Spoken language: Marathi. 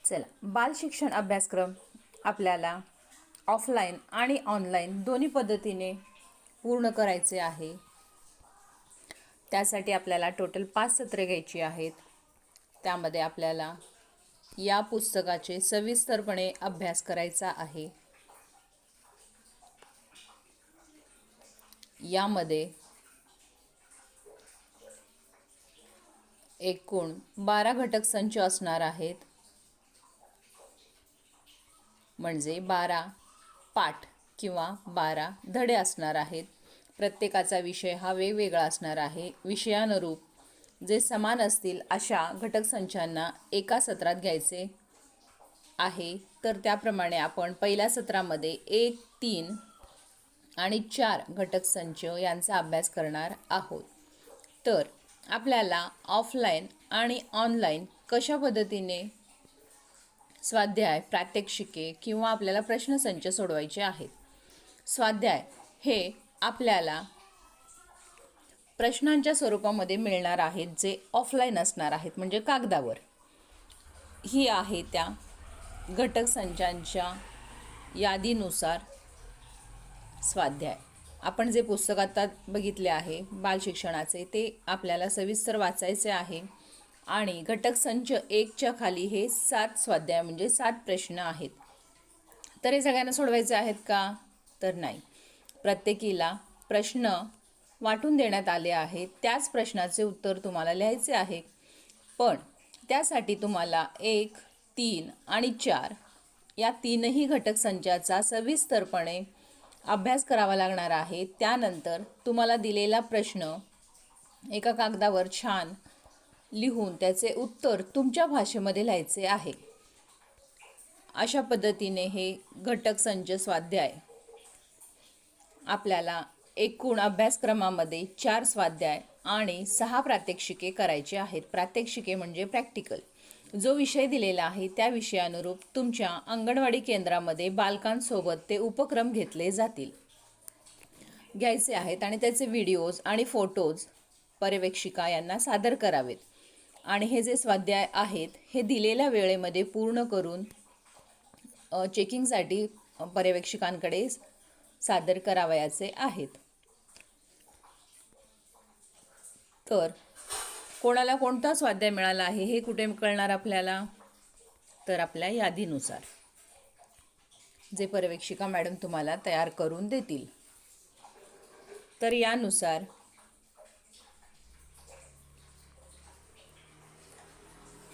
चला, बाल शिक्षण अभ्यासक्रम आपल्याला ऑफलाईन आणि ऑनलाईन दोन्ही पद्धतीने पूर्ण करायचे आहे. त्यासाठी आपल्याला टोटल 5 सत्रे घ्यायची आहेत. त्यामध्ये आपल्याला या पुस्तकाचे सविस्तरपणे अभ्यास करायचा आहे. यामध्ये एकूण 12 घटक संच असणार आहेत. म्हणजे 12 पाठ किंवा 12 धडे असणार आहेत. प्रत्येकाचा विषय हा वेगवेगळा असणार आहे. विषयानुरूप जे समान असतील अशा घटक संचांना एका सत्रात घ्यायचे आहे. तर त्याप्रमाणे आपण पहिल्या सत्रामध्ये 1, 3 आणि 4 घटक संच यांचा अभ्यास करणार आहोत. तर आपल्याला ऑफलाईन आणि ऑनलाईन कशा पद्धतीने स्वाध्याय, प्रात्यक्षिके किंवा आपल्याला प्रश्नसंच सोडवायचे आहेत. स्वाध्याय हे आपल्याला प्रश्नांच्या स्वरूपामध्ये मिळणार आहेत, जे ऑफलाईन असणार आहेत, म्हणजे कागदावर. ही आहे त्या घटक संचांच्या यादीनुसार स्वाध्याय. आपण जे पुस्तक आता बघितले आहे बाल शिक्षणाचे, ते आपल्याला सविस्तर वाचायचे आहे. आणि घटक संच 1च्या खाली हे 7 स्वाध्याय म्हणजे 7 प्रश्न आहेत. तर हे सगळ्यांना सोडवायचे आहेत का? तर नाही. प्रत्येकीला प्रश्न वाटून देण्यात आले आहेत. त्याच प्रश्नाचे उत्तर तुम्हाला लिहायचे आहे. पण त्यासाठी तुम्हाला 1, 3 आणि 4 या तीनही घटक संचाचा सविस्तरपणे अभ्यास करावा लागणार आहे. त्यानंतर तुम्हाला दिलेला प्रश्न एका कागदावर छान लिहून त्याचे उत्तर तुमच्या भाषेमध्ये लिहायचे आहे. अशा पद्धतीने हे घटक संच स्वाध्याय आपल्याला एकूण अभ्यासक्रमामध्ये 4 स्वाध्याय आणि 6 प्रात्यक्षिके करायचे आहेत. प्रात्यक्षिके म्हणजे प्रॅक्टिकल. जो विषय दिलेला आहे त्या विषयानुरूप तुमच्या अंगणवाडी केंद्रामध्ये बालकांसोबत ते उपक्रम घेतले जातील, घ्यायचे आहेत आणि त्याचे व्हिडिओज आणि फोटोज पर्यवेक्षिका यांना सादर करावेत. आणि हे जे स्वाध्याय आहेत हे दिलेल्या वेळेमध्ये पूर्ण करून चेकिंगसाठी पर्यवेक्षकांकडे सादर करावयाचे आहेत. तर कोणाला कोणता स्वाध्याय मिळाला आहे हे कुठे कळणार आपल्याला? तर आपल्या यादीनुसार, जे पर्यवेक्षिका मॅडम तुम्हाला तयार करून देतील. तर यानुसार